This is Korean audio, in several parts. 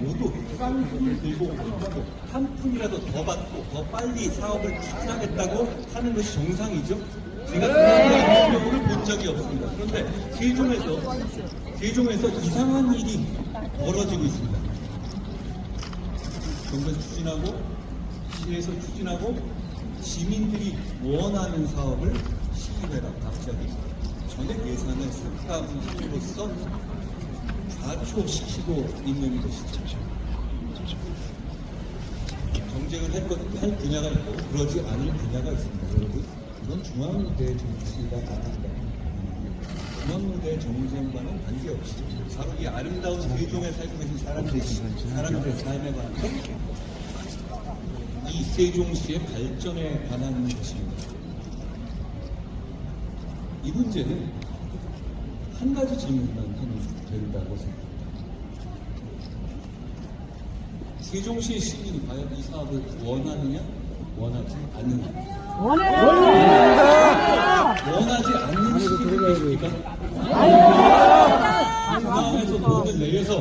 모두 쌍수를 들고 한 푼이라도 더 받고 더 빨리 사업을 추진하겠다고 하는 것이 정상이죠. 제가 그런 경우를 본 적이 없습니다. 그런데 세종에서 이상한 일이 벌어지고 있습니다. 정부에서 추진하고 시에서 추진하고 시민들이 원하는 사업을 시의회가 갑자기 전액 예산을 삭감함으로써 좌초시키고 있는 것이죠. 정책을 할 분야가 있고 그러지 않을 분야가 있습니다. 여러분, 이건 중앙무대 정치가 아닙니다. 중앙무대 정쟁과는 관계없이 바로 이 아름다운 세종에 살고 계신 사람들의 삶에 관해서 이 세종시의 발전에 관한 것입니다. 이 문제는 한 가지 질문만 하면 된다고 생각합니다. 세종시의 시민이 과연 이 사업을 원하느냐, 원하지 않느냐? 원하지 않는 시민이 계십니까? 중앙에서 돈을 내려서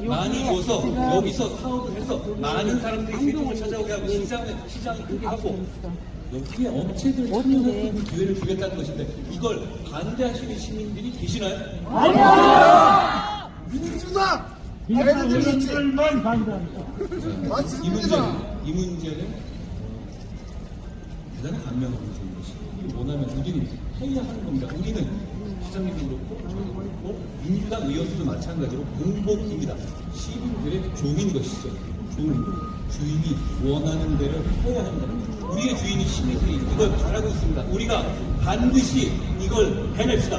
많이 줘서 여기서 사업을 해서 많은 사람들이 세종을 찾아오게 하고 시장을 크게 하고 여기에 업체들 참여할 수 있는 기회를 주겠다는 것인데 이걸 반대하시는 시민들이 계시나요? 아니요! 민주당! 민주당만 반대합니다. 이 문제는 대단히 감명을 주는 것이 원하면 우리는 해야 하는 겁니다. 우리는 시장님도 그렇고 저도 그렇고 민주당 의원들도 마찬가지로 공복입니다. 시민들의 종인 것이죠. 주인이 원하는 대로 해야 하는 겁니다. 우리의 주인이 시민들이 이걸 바라고 있습니다. 우리가 반드시 이걸 해냅시다.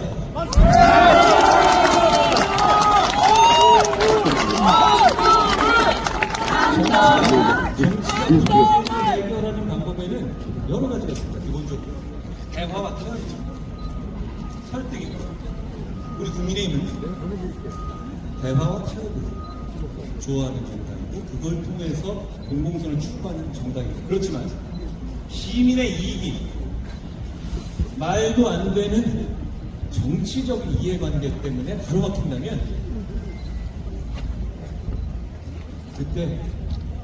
정치가 해결하는 방법에는 여러 가지가 있습니다. 기본적으로 대화와 태화이죠. 설득이고 우리 국민의힘은 대화와 태화를 좋아하는 정당이고 그걸 통해서 공공성을 추구하는 정당입니다. 그렇지만 시민의 이익이 말도 안 되는 정치적 이해관계 때문에 가로막힌다면 그때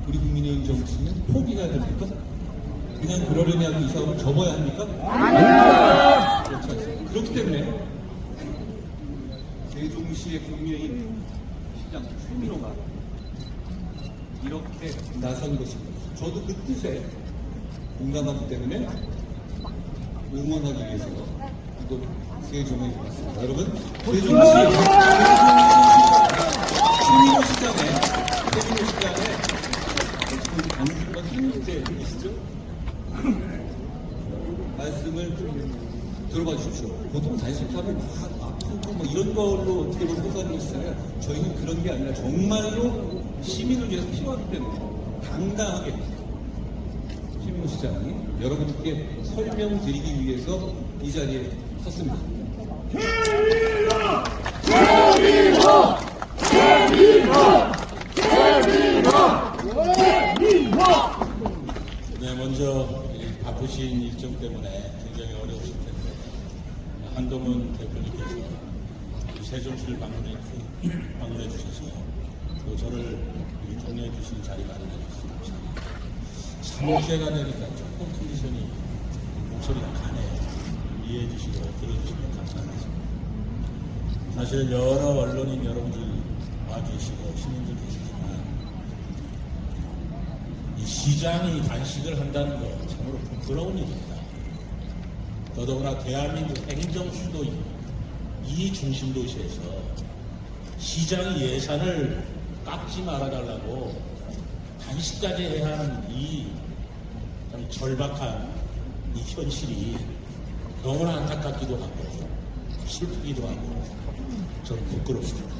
우리 국민의힘 정치는 포기해야 됩니까? 그냥 그러려니 하고 이 사업을 접어야 합니까? 아닙니다. 그렇지 않습니다. 그렇기 때문에 세종시의 국민의힘 시장 최민호가 이렇게 나선 것입니다. 저도 그 뜻에 공감하기 때문에 응원하기 위해서 이곳 세종에 왔습니다. 여러분, 세종시 최민호 시장에 당신과 힘문제 있으시죠? 말씀을 들어봐 주십시오. 보통 단식하면 막 아프고 뭐 이런 걸로 어떻게 보면 호소하는 것이잖아요. 저희는 그런 게 아니라 정말로 시민을 위해서 필요하기 때문에 당당하게 최민호 시장이 여러분께 설명드리기 위해서 이 자리에 섰습니다. 네, 먼저 바쁘신 일정 때문에 굉장히 어려우실 텐데 한동훈 대표님께서 세종시를 방문해 주셔서 또 저를 격려해 주시는 자리 마련해 주셔서 3월째가 되니까 조금 컨디션이 목소리가 가네요. 이해해 주시고 들어주시면 감사하겠습니다. 사실 여러 언론인 여러분들 와주시고 시민들 계시지만 이 시장이 단식을 한다는 거 참으로 부끄러운 일입니다. 더더구나 대한민국 행정 수도인 이 중심 도시에서 시장이 예산을 깎지 말아달라고 단식까지 해야 하는 이 참 절박한 이 현실이 너무나 안타깝기도 하고 슬프기도 하고 저는 부끄럽습니다.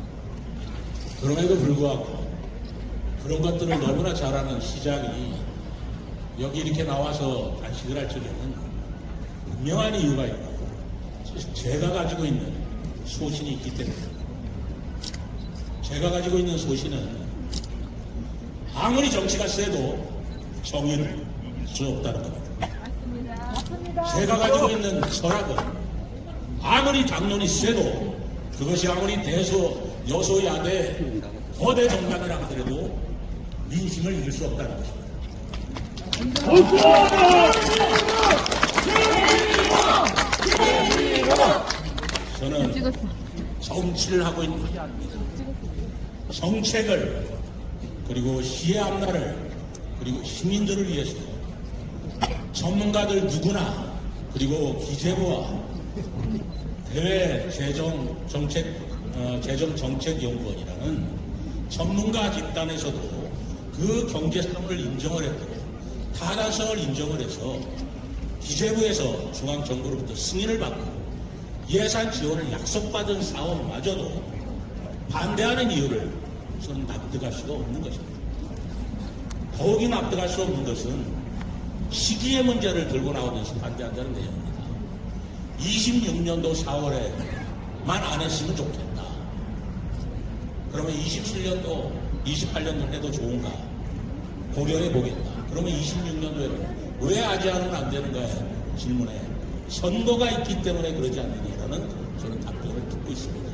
그럼에도 불구하고 그런 것들을 너무나 잘하는 시장이 여기 이렇게 나와서 단식을 할 적에는 분명한 이유가 있고 제가 가지고 있는 소신이 있기 때문에 제가 가지고 있는 소신은 아무리 정치가 세도 정의를 수 없다는 겁니다. 제가 가지고 있는 철학은 아무리 당론이 세도 그것이 아무리 여소야대 거대 정당이라 하더라도 민심을 이길 수 없다는 것입니다. 저는 정치를 하고 있는 정책을 그리고 시의 앞날을 그리고 시민들을 위해서 전문가들 누구나 그리고 기재부와 대외 재정정책연구원이라는 전문가 집단에서도 그 경제성을 인정을 했고 타당성을 인정을 해서 기재부에서 중앙정부로부터 승인을 받고 예산 지원을 약속받은 사업마저도 반대하는 이유를 저는 납득할 수가 없는 것입니다. 더욱이 납득할 수 없는 것은 시기의 문제를 들고 나오면서 반대한다는 내용입니다. 26년도 4월에만 안 했으면 좋겠다. 그러면 27년도, 28년도 해도 좋은가? 고려해 보겠다. 그러면 26년도에는 왜 아직은 안 되는가의 질문에 선거가 있기 때문에 그러지 않느냐라는 저는 답변을 듣고 있습니다.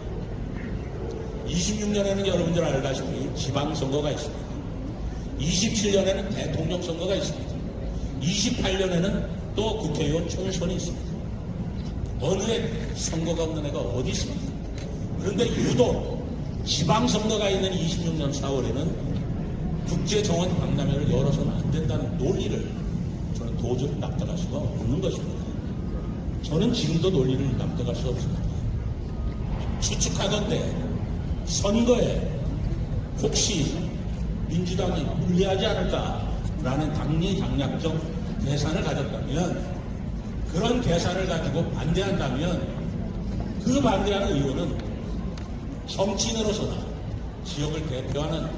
26년에는 여러분들 알다시피 지방선거가 있습니다. 27년에는 대통령 선거가 있습니다. 28년에는 또 국회의원 총선이 있습니다. 어느 해 선거가 없는 해가 어디 있습니까? 그런데 유독 지방선거가 있는 26년 4월에는 국제정원 박람회를 열어서는 안 된다는 논리를 저는 도저히 납득할 수가 없는 것입니다. 저는 지금도 논리를 납득할 수 없습니다. 추측하건대 선거에 혹시 민주당이 불리하지 않을까라는 당리당략적 계산을 가졌다면 그런 계산을 가지고 반대한다면 그 반대하는 의원은 정치인으로서나 지역을 대표하는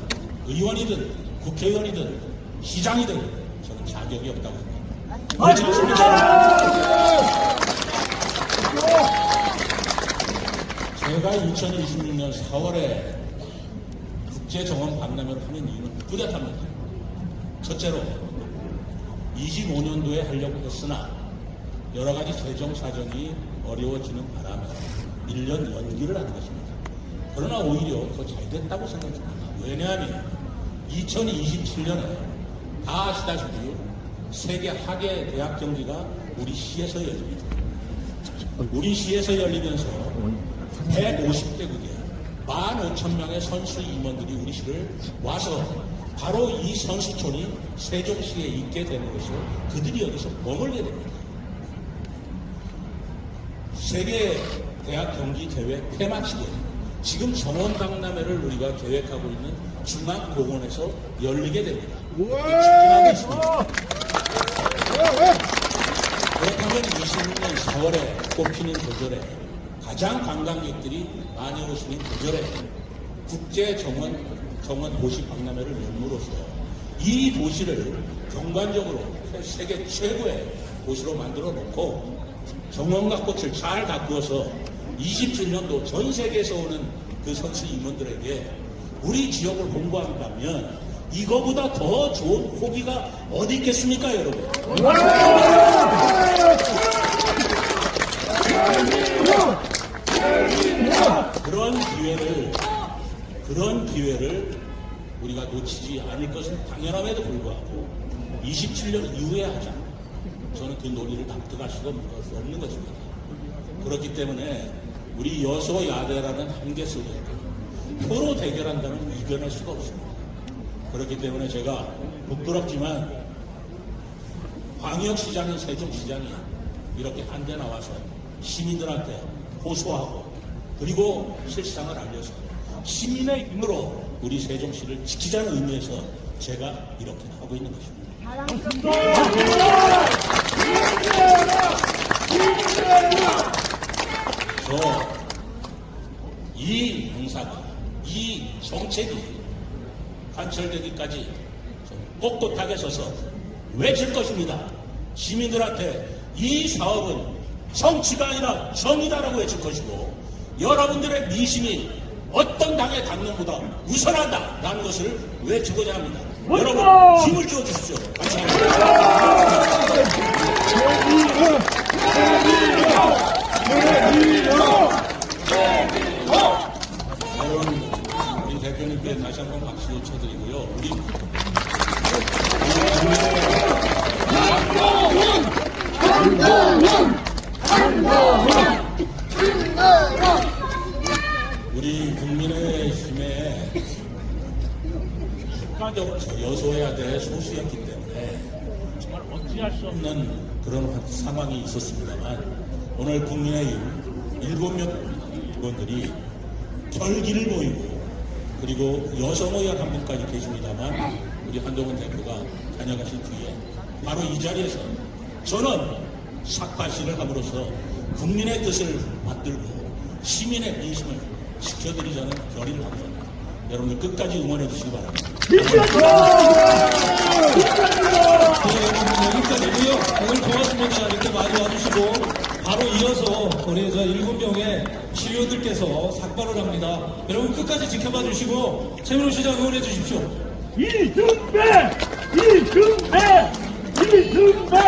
의원이든 국회의원이든 시장이든 저는 자격이 없다고 생각합니다. 그렇지 않습니까? 제가 2026년 4월에 국제정원 박람회를 하는 이유는 뚜렷합니다. 첫째로 25년도에 하려고 했으나 여러 가지 재정 사정이 어려워지는 바람에 1년 연기를 한 것입니다. 그러나 오히려 더 잘 됐다고 생각합니다. 왜냐하면 2027년에 다 아시다시피 세계 학예 대학 경기가 우리 시에서 열립니다. 우리 시에서 열리면서 150개국에 15,000명의 선수 임원들이 우리 시를 와서 바로 이 선수촌이 세종시에 있게 되는 것이고 그들이 여기서 머물게 됩니다. 세계 대학 경기 대회 폐막식에 지금 정원박람회를 우리가 계획하고 있는 중앙공원에서 열리게 됩니다. 추진하고 있습니다. 그렇다면 26년 4월에 꼽히는 계절에 가장 관광객들이 많이 오시는 계절에 국제 정원 도시 박람회를 열므로써 이 도시를 경관적으로 세계 최고의 도시로 만들어 놓고 정원과 꽃을 잘 가꾸어서 27년도 전 세계에서 오는 그 선수 임원들에게 우리 지역을 홍보한다면 이거보다 더 좋은 호기가 어디 있겠습니까, 여러분? 그런 기회를 우리가 놓치지 않을 것은 당연함에도 불구하고 27년 이후에 하자. 저는 그 논의를 납득할 수가 없는 것입니다. 그렇기 때문에 우리 여소야대라는 한계 속에 서로 대결한다면 이겨낼 수가 없습니다. 그렇기 때문에 제가 부끄럽지만 광역시장인 세종시장이 이렇게 한데 나와서 시민들한테 호소하고 그리고 실상을 알려서 시민의 힘으로 우리 세종시를 지키자는 의미에서 제가 이렇게 하고 있는 것입니다. 이 행사가, 이 정책이 관철되기까지 꼿꼿하게 서서 외칠 것입니다. 시민들한테 이 사업은 정치가 아니라 정의다라고 외칠 것이고 여러분들의 민심이 어떤 당의 당론보다 우선한다라는 것을 외치고자 합니다. 여러분 힘을 주어주십시오. 감사합니다. 여러분 우리 대표님께 다시 한번 박수 쳐드리고요. 우리 우리 국민의힘에 국가적으로 여소해야 될 소수였기 때문에 정말 어찌할 수 없는 그런 상황이 있었습니다만 오늘 국민의힘 7명 의원들이 결기를 보이고 그리고 여성 의원 한 분까지 계십니다만 우리 한동훈 대표가 다녀가신 뒤에 바로 이 자리에서 저는 삭발시를 함으로써 국민의 뜻을 받들고 시민의 민심을 지켜드리자는 결의를 합니다. 여러분들 끝까지 응원해 주시기 바랍니다. 여기까지고요. 오늘 고맙습니다. 이렇게 많이 와주시고 바로 이어서 우리 저 7명의 시의원들께서 삭발을 합니다. 여러분 끝까지 지켜봐 주시고 최민호 시장 응원해 주십시오. 이승배! 이승배! 이승배!